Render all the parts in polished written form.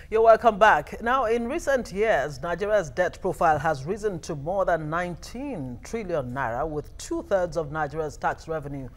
You're welcome back. Now, in recent years, Nigeria's debt profile has risen to more than 19 trillion naira, with two-thirds of Nigeria's tax revenue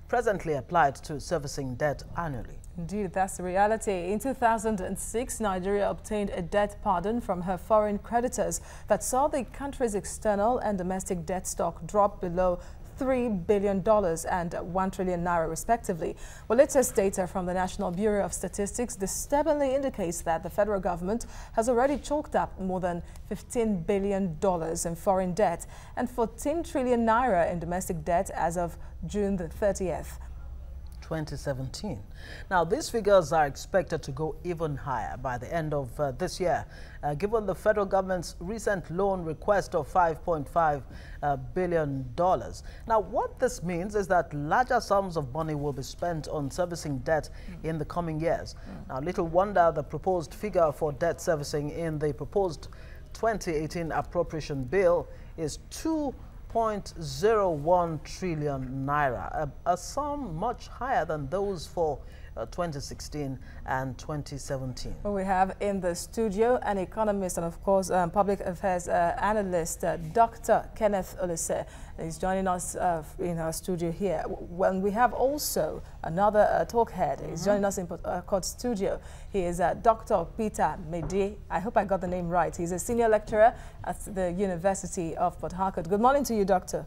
presently applied to servicing debt annually. Indeed, that's the reality. In 2006, Nigeria obtained a debt pardon from her foreign creditors that saw the country's external and domestic debt stock drop below $3 billion and 1 trillion naira respectively. Well, latest data from the National Bureau of Statistics disturbingly indicates that the federal government has already chalked up more than $15 billion in foreign debt and 14 trillion naira in domestic debt as of June the 30th. 2017. Now, these figures are expected to go even higher by the end of this year, given the federal government's recent loan request of $5.5 billion. Now, what this means is that larger sums of money will be spent on servicing debt in the coming years. Now, little wonder the proposed figure for debt servicing in the proposed 2018 appropriation bill is 2.01 trillion naira, a sum much higher than those for 2016 and 2017. Well, we have in the studio an economist and, of course, public affairs analyst, Dr. Kenneth Olise. He's joining us in our studio here. When we have also another talk head. He's joining us in Court Studio. He is Dr. Peter Mede. I hope I got the name right. He's a senior lecturer at the University of Port Harcourt. Good morning to you, Doctor.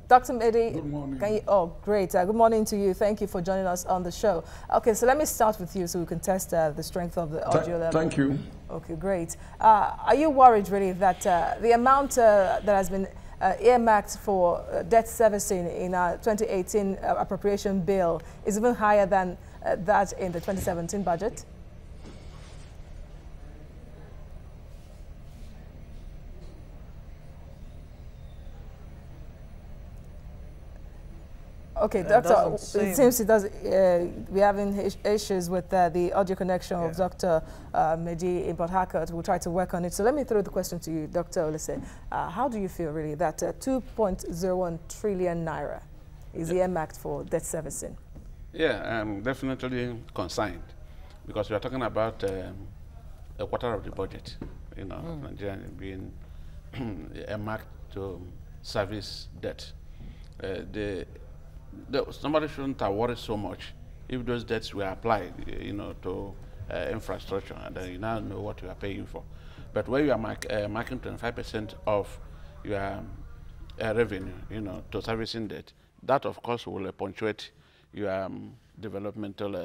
Dr. Mede, good morning. Oh, great. Good morning to you. Thank you for joining us on the show. Okay, so let me start with you so we can test the strength of the audio level. Thank you. Okay, great. Are you worried, really, that the amount that has been earmarked for debt servicing in our 2018 appropriation bill is even higher than that in the 2017 budget? Okay, Doctor, it seems it does. We're having issues with the audio connection of Dr. Mede in Port Harcourt. We'll try to work on it. So let me throw the question to you, Dr. Olise. How do you feel, really, that 2.01 trillion naira is earmarked for debt servicing? Yeah, I'm definitely concerned because we are talking about a quarter of the budget, you know, Nigeria being earmarked to service debt. Somebody shouldn't have worried so much if those debts were applied, you know, to infrastructure, and then you now know what you are paying for. But where you are marking 25% of your revenue, you know, to servicing debt, that of course will punctuate your developmental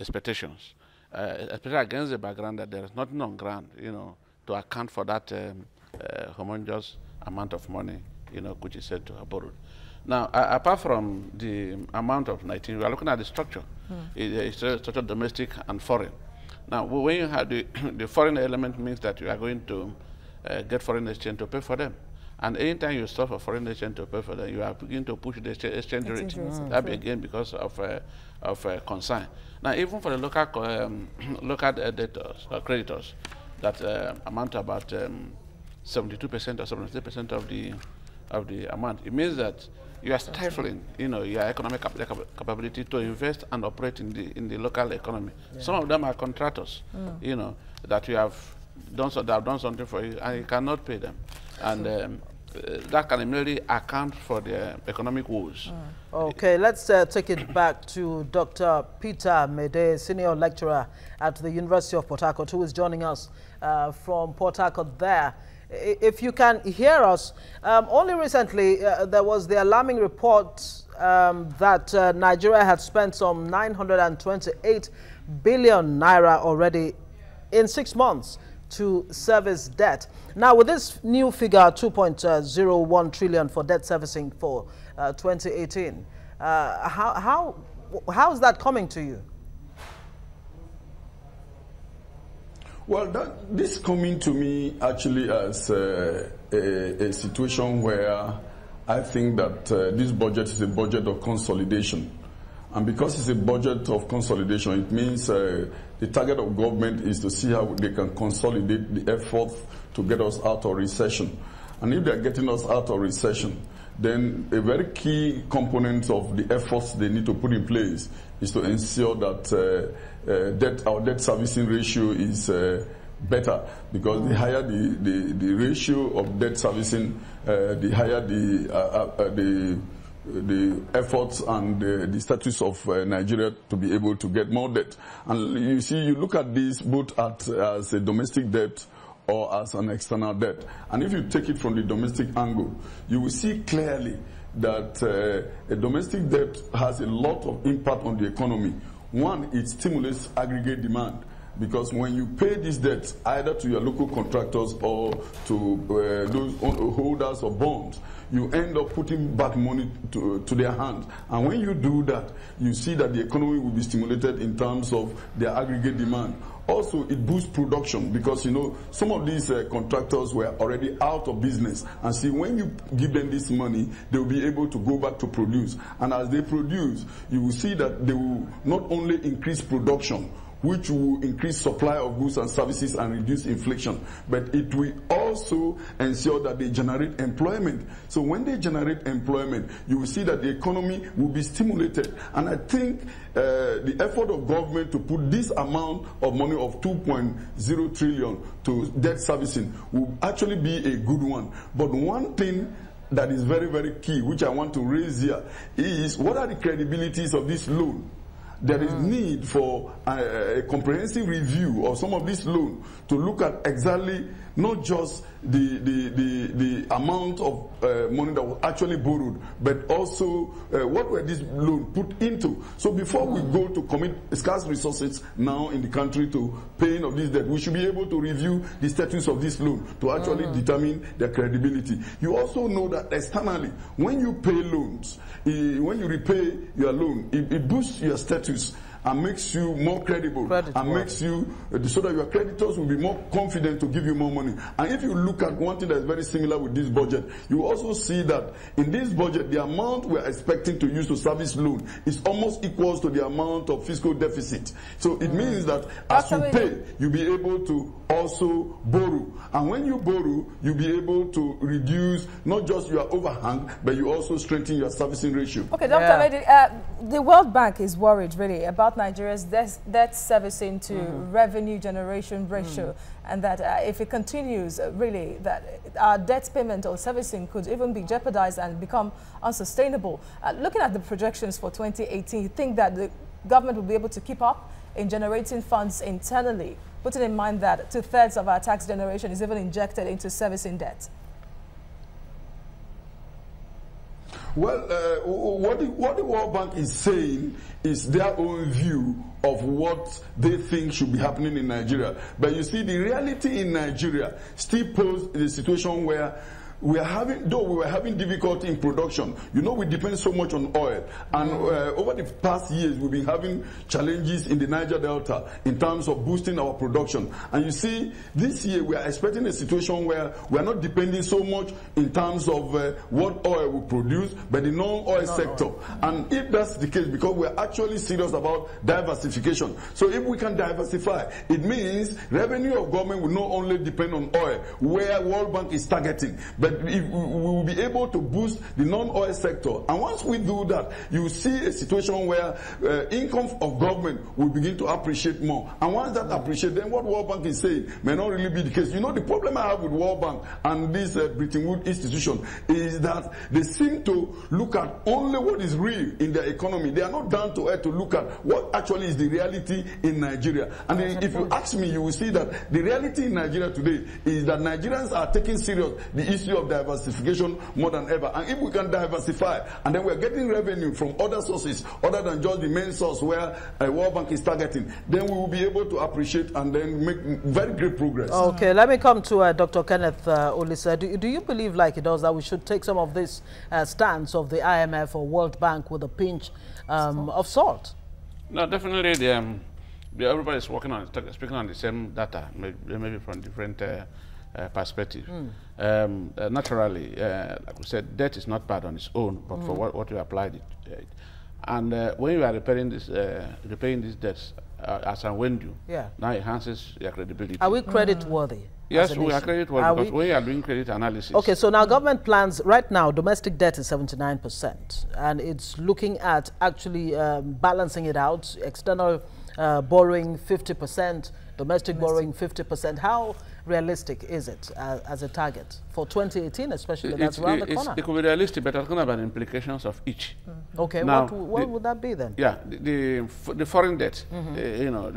expectations, especially against the background that there is nothing on ground, you know, to account for that humongous amount of money, you know, which is said to have borrowed. Now, apart from the amount of 19, we are looking at the structure. It's structure domestic and foreign. Now, when you have the foreign element, means that you are going to get foreign exchange to pay for them. And anytime you stop for foreign exchange to pay for them, you are beginning to push the exchange rate. That again because of concern. Now, even for the local debtors or creditors, that amount to about 72% or 73% of the amount. It means that you are stifling, you know, your economic capability to invest and operate in the local economy. Some of them are contractors, you know, that you have done something for you and you cannot pay them, and that can immediately account for their economic woes. Okay, let's take it back to Dr. Peter Mede, senior lecturer at the University of Port Harcourt, who is joining us from Port Harcourt there. If you can hear us, only recently there was the alarming report that Nigeria had spent some 928 billion naira already in 6 months to service debt. Now, with this new figure, 2.01 trillion for debt servicing for 2018, how's that coming to you? Well, this coming to me actually as a situation where I think that this budget is a budget of consolidation. And because it's a budget of consolidation, it means the target of government is to see how they can consolidate the effort to get us out of recession. And if they're getting us out of recession, then a very key component of the efforts they need to put in place is to ensure that our debt servicing ratio is better, because the higher the ratio of debt servicing, the higher the efforts and the status of Nigeria to be able to get more debt. And you see, you look at this both as a domestic debt or as an external debt. And if you take it from the domestic angle, you will see clearly that a domestic debt has a lot of impact on the economy. One, it stimulates aggregate demand, because when you pay these debts either to your local contractors or to those holders of bonds, you end up putting back money to their hands. And when you do that, you see that the economy will be stimulated in terms of their aggregate demand. Also, it boosts production, because, you know, some of these contractors were already out of business. And see, when you give them this money, they will be able to go back to produce. And as they produce, you will see that they will not only increase production, which will increase supply of goods and services and reduce inflation, but it will also ensure that they generate employment. So when they generate employment, you will see that the economy will be stimulated. And I think the effort of government to put this amount of money of 2.0 trillion to debt servicing will actually be a good one. But one thing that is very, very key, which I want to raise here, is what are the credibilities of this loan? There is need for a comprehensive review of some of this loan to look at exactly not just the amount of money that was actually borrowed, but also what were these loans put into. So before we go to commit scarce resources now in the country to paying of this debt, we should be able to review the status of this loan to actually determine their credibility. You also know that externally, when you pay loans, when you repay your loan, it boosts your status and makes you more credible, and makes you, so that your creditors will be more confident to give you more money. And if you look at one thing that is very similar with this budget, you also see that in this budget, the amount we're expecting to use to service loan is almost equals to the amount of fiscal deficit. So it means that as you pay, you'll be able to also borrow. And when you borrow, you'll be able to reduce not just your overhang, but you also strengthen your servicing ratio. Okay, Dr. Mehdi, the World Bank is worried really about Nigeria's debt servicing to revenue generation ratio, and that if it continues, really, that our debt payment or servicing could even be jeopardized and become unsustainable. Looking at the projections for 2018, you think that the government will be able to keep up in generating funds internally, putting in mind that 2/3 of our tax generation is even injected into servicing debt? Well, what the World Bank is saying is their own view of what they think should be happening in Nigeria. But you see, the reality in Nigeria still poses a situation where we are having, though we were having difficulty in production, you know, we depend so much on oil. And over the past years, we've been having challenges in the Niger Delta in terms of boosting our production. And you see, this year we are expecting a situation where we are not depending so much in terms of what oil we produce, but the non-oil sector. And if that's the case, because we're actually serious about diversification. So if we can diversify, it means revenue of government will not only depend on oil, where World Bank is targeting, but if we will be able to boost the non-oil sector. And once we do that, you see a situation where income of government will begin to appreciate more. And once that appreciates, then what World Bank is saying may not really be the case. You know, the problem I have with World Bank and this Bretton Woods institution is that they seem to look at only what is real in their economy. They are not down to earth to look at what actually is the reality in Nigeria. And if you ask me, you will see that the reality in Nigeria today is that Nigerians are taking serious the issue of diversification more than ever. And if we can diversify, and then we're getting revenue from other sources other than just the main source where World Bank is targeting, then we will be able to appreciate and then make very great progress. Okay, let me come to Dr. Kenneth Olisa. Do you believe, like it does, that we should take some of this stance of the IMF or World Bank with a pinch of salt? No, definitely. Everybody is working on speaking on the same data, maybe from different perspective. Naturally, like we said, debt is not bad on its own, but for what you applied it. And when you are repaying these debts as and when due, now enhances your credibility. Are we credit worthy? Yes, we are credit worthy because we are doing credit analysis. Okay, so now government plans, right now, domestic debt is 79%, and it's looking at actually balancing it out, external borrowing 50%, domestic borrowing 50%. How realistic is it as a target for 2018, especially? That's around the corner. It could be realistic, but it's going to have about implications. Okay, now, what would that be then? Yeah, the foreign debt. You know,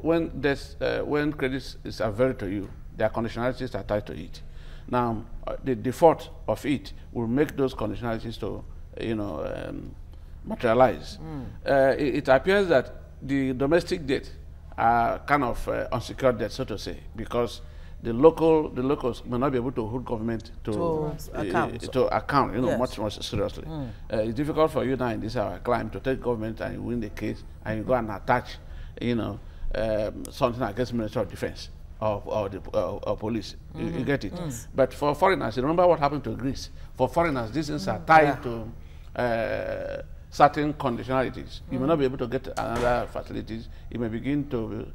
when credit is available to you, their conditionalities are tied to it. Now, the default of it will make those conditionalities to, you know, materialize. It appears that the domestic debt are kind of unsecured debt, so to say, because the locals may not be able to hold government to account, you know, much more seriously. It's difficult for you now in this our climate to take government and you win the case and you go and attach, you know, something against Minister of Defense or police. You get it. But for foreigners, remember what happened to Greece. For foreigners, these things are tied to certain conditionalities. You may not be able to get another facilities. You may begin to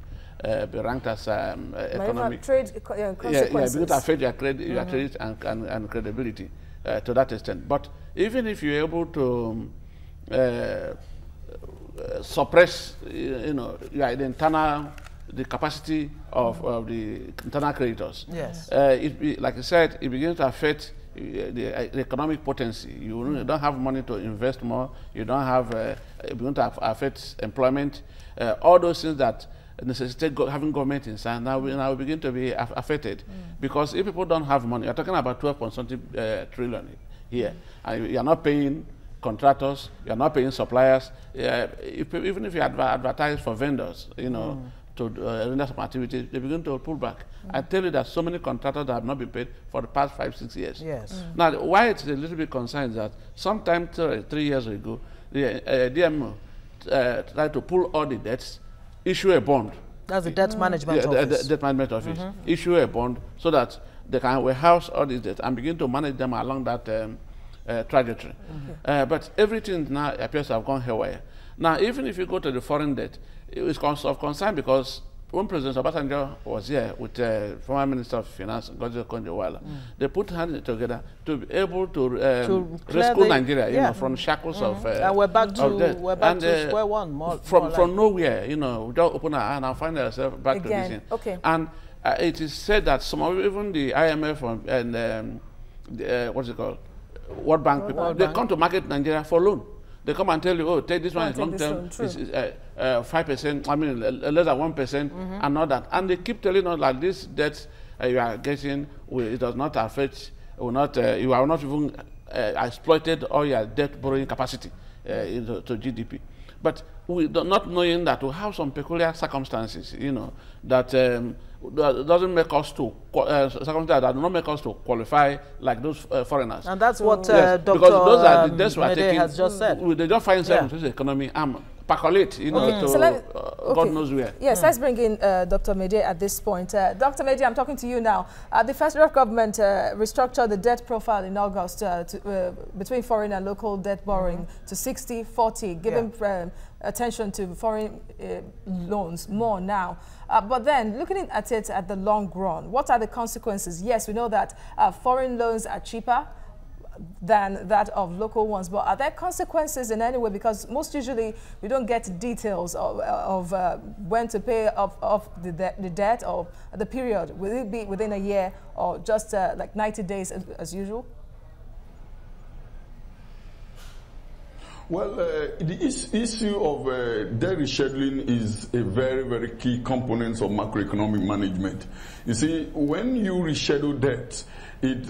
be ranked as economic trade consequences. Yeah, begin to affect your credit and credibility to that extent. But even if you're able to suppress, you know, the capacity of the internal creditors. Yes. Like I said, it begins to affect the economic potency. You don't have money to invest more. You don't have, it begins to affect employment. All those things that necessitate having government inside now we begin to be affected. Because if people don't have money, you're talking about 12.something trillion here. And you're not paying contractors, you're not paying suppliers. Even if you advertise for vendors, you know, to render some activities, they begin to pull back. I tell you that so many contractors that have not been paid for the past 5-6 years. Yes. Now, why it's a little bit concerned is that sometime 3 years ago, the DMO tried to pull all the debts, issue a bond. That's the debt management office. The debt management office. Issue a bond so that they can warehouse all these debts and begin to manage them along that trajectory. But everything now appears to have gone haywire. Now, even if you go to the foreign debt, it's of concern because when President Obasanjo was here with former Minister of Finance, Godzo Konjo-Iweala, they put hands together to be able to rescue Nigeria, you know, from shackles of and we're back to square one, from nowhere, you know, we just open our eye and I find ourselves back to this. Okay. And it is said that some of even the IMF and what's it called, World Bank people, they come to market Nigeria for loan. They come and tell you, oh, take this one, it's long term, it's 5%, I mean, less than 1%, and all that. And they keep telling us like this debt you are getting, it does not affect, you are not even exploited all your debt borrowing capacity to GDP. But we do not knowing that we have some peculiar circumstances, you know, that doesn't make us to circumstances that do not make us to qualify like those foreigners. And that's what Dr. Because those are the debts we are taking, has just said. They don't find themselves in this economy and percolate, you know, to God knows where. Yes, let's bring in Dr. Mede at this point. Dr. Mede, I'm talking to you now. The federal government restructured the debt profile in August between foreign and local debt borrowing to 60-40, giving attention to foreign loans more now. But then, looking at it at the long run, what are the consequences? Yes, we know that foreign loans are cheaper than that of local ones, but are there consequences in any way? Because most usually we don't get details of when to pay off the debt or the period. Will it be within a year or just like 90 days as usual? Well, the issue of debt rescheduling is a very, very key component of macroeconomic management. You see, when you reschedule debt, it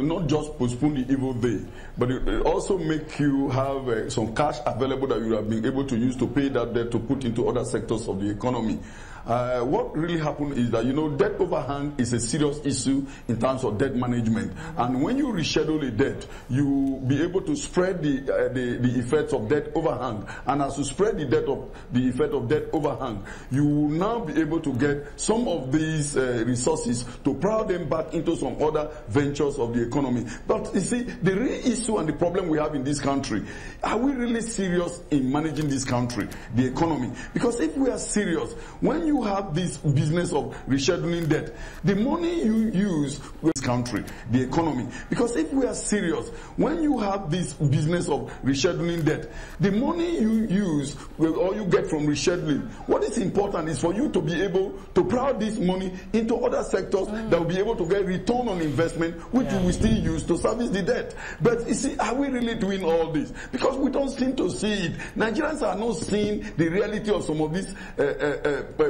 not just postpone the evil day, but it also make you have some cash available that you have been able to use to pay that debt to put into other sectors of the economy. What really happened is that, you know, debt overhang is a serious issue in terms of debt management. And when you reschedule a debt, you be able to spread the effects of debt overhang. And as you spread the effect of debt overhang, you will now be able to get some of these resources to plow them back into some other other ventures of the economy. But you see, the real issue and the problem we have in this country, are we really serious in managing this country, the economy? Because if we are serious, when you have this business of rescheduling debt, the money you use with this country, the economy, because if we are serious, when you have this business of rescheduling debt, the money you use or you get from rescheduling, what is important is for you to be able to plow this money into other sectors that will be able to get return on investment, which you will still use to service the debt. But you see, are we really doing all this? Because we don't seem to see it. Nigerians are not seeing the reality of some of these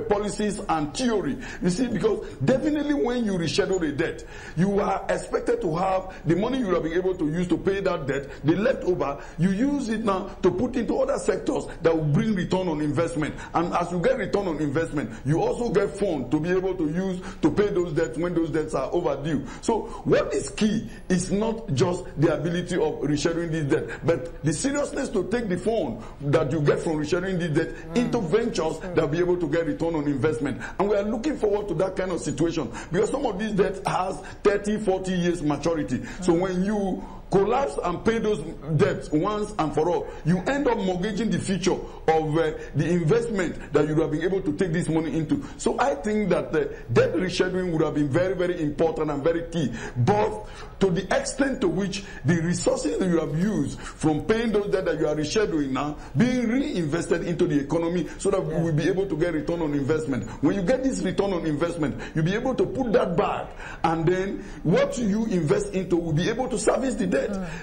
policies and theory. You see, because definitely when you reschedule a debt, you are expected to have the money you have been able to use to pay that debt, the leftover, you use it now to put into other sectors that will bring return on investment. And as you get return on investment, you also get funds to be able to use to pay those debts when those debts are overdue. So what is key is not just the ability of rescheduling this debt, but the seriousness to take the fund that you get from rescheduling this debt into ventures that will be able to get return on investment. And we are looking forward to that kind of situation, because some of these debts has 30, 40 years maturity. So when you collapse and pay those debts once and for all, you end up mortgaging the future of the investment that you would have been able to take this money into. So I think that debt rescheduling would have been very, very important and very key. But to the extent to which the resources that you have used from paying those debts that you are rescheduling now, being reinvested into the economy so that we will be able to get return on investment. When you get this return on investment, you'll be able to put that back, and then what you invest into will be able to service the debt.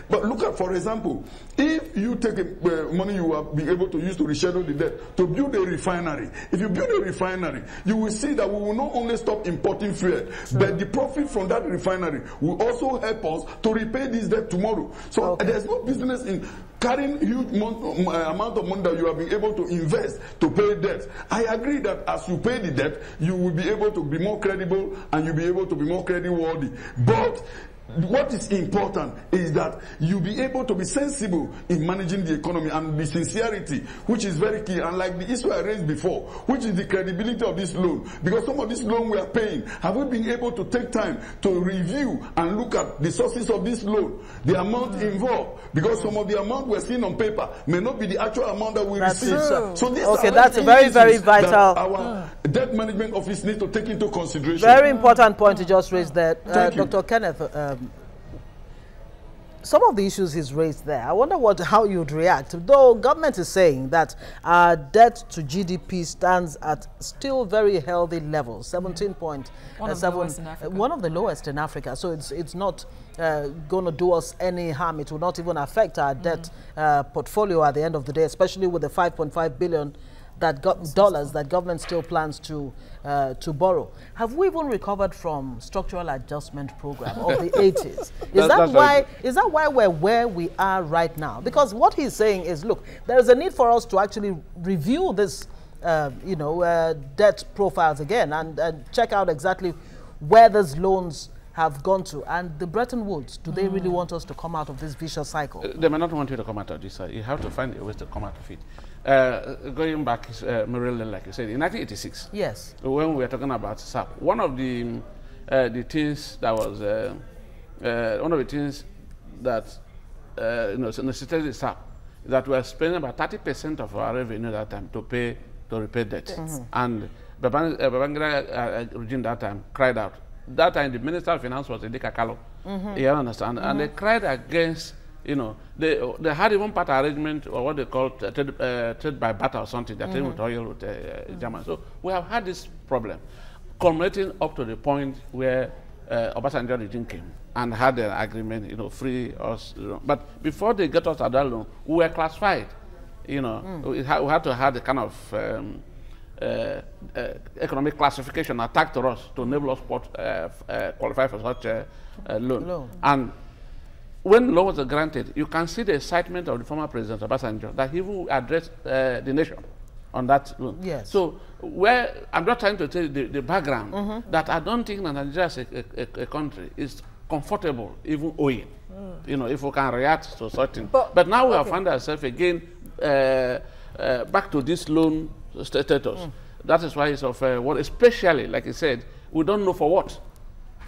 But look at, for example, if you take money you have been able to use to reschedule the debt to build a refinery, if you build a refinery, you will see that we will not only stop importing fuel, but the profit from that refinery will also help us to repay this debt tomorrow. So there's no business in carrying huge amount of money that you have been able to invest to pay debt. I agree that as you pay the debt, you will be able to be more credible and you'll be able to be more creditworthy. But what is important is that you be able to be sensible in managing the economy and the sincerity, which is very key. And like the issue I raised before, which is the credibility of this loan. Because some of this loan we are paying, have we been able to take time to review and look at the sources of this loan, the amount involved? Because some of the amount we're seeing on paper may not be the actual amount that we receive. So these are that's a very, very vital. Our debt management office needs to take into consideration. Very important point you just raised there, Dr. Kenneth. Some of the issues he's raised there, I wonder how you'd react. Though government is saying that our debt to GDP stands at still very healthy levels, 17.7, one of the lowest in Africa. So it's not going to do us any harm. It will not even affect our debt portfolio at the end of the day, especially with the $5.5 billion dollars that government still plans to borrow. Have we even recovered from structural adjustment program of the 80s? Is that why we're where we are right now? Because what he's saying is, look, there is a need for us to actually review this, debt profiles again and check out exactly where those loans have gone to. And the Bretton Woods, do they really want us to come out of this vicious cycle? They may not want you to come out of this. You have to find a way to come out of it. Going back, Marilyn, like you said, in 1986, yes, when we were talking about SAP, one of the things that was necessitated SAP, that we were spending about 30% of our revenue that time to repay debt, and Babangida regime that time cried out. That time, the Minister of Finance was Edika Kalo. You understand? And they cried against, they had even part arrangement or what they call trade by barter or something. They're trading with oil with Germany. So we have had this problem, culminating up to the point where Obasanjo regime came and had an agreement, free us. But before they get us at that loan, we were classified. We had to have the kind of economic classification attacked to us to enable us qualify for such a loan. And when loan was granted, you can see the excitement of the former President Obasanjo that he will address the nation on that loan. Yes. So I'm not trying to tell you the background that I don't think that Nigeria as a country is comfortable even owing. If we can react to certain. But now we have found ourselves again back to this loan status. That is why it's of what, especially, like I said, we don't know for what.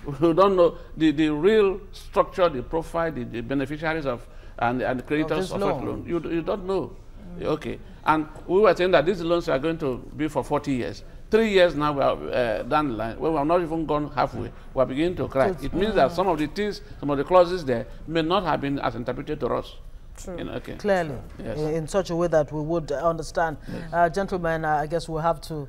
We don't know the real structure, the profile, the beneficiaries of, and the creditors of such loan. You don't know. Okay. And we were saying that these loans are going to be for 40 years. 3 years now we are down the line. Well, we have not even gone halfway. We are beginning to crack. It means that some of the things, some of the clauses there may not have been as interpreted to us. True. Okay. Clearly, yes. In such a way that we would understand. Yes. Gentlemen, I guess we'll have to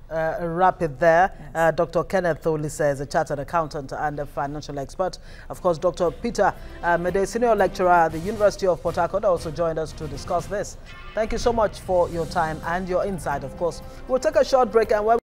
wrap it there. Yes. Dr. Kenneth Olise is a chartered accountant and a financial expert. Of course, Dr. Peter Mede, senior lecturer at the University of Port Harcourt, also joined us to discuss this. Thank you so much for your time and your insight, of course. We'll take a short break and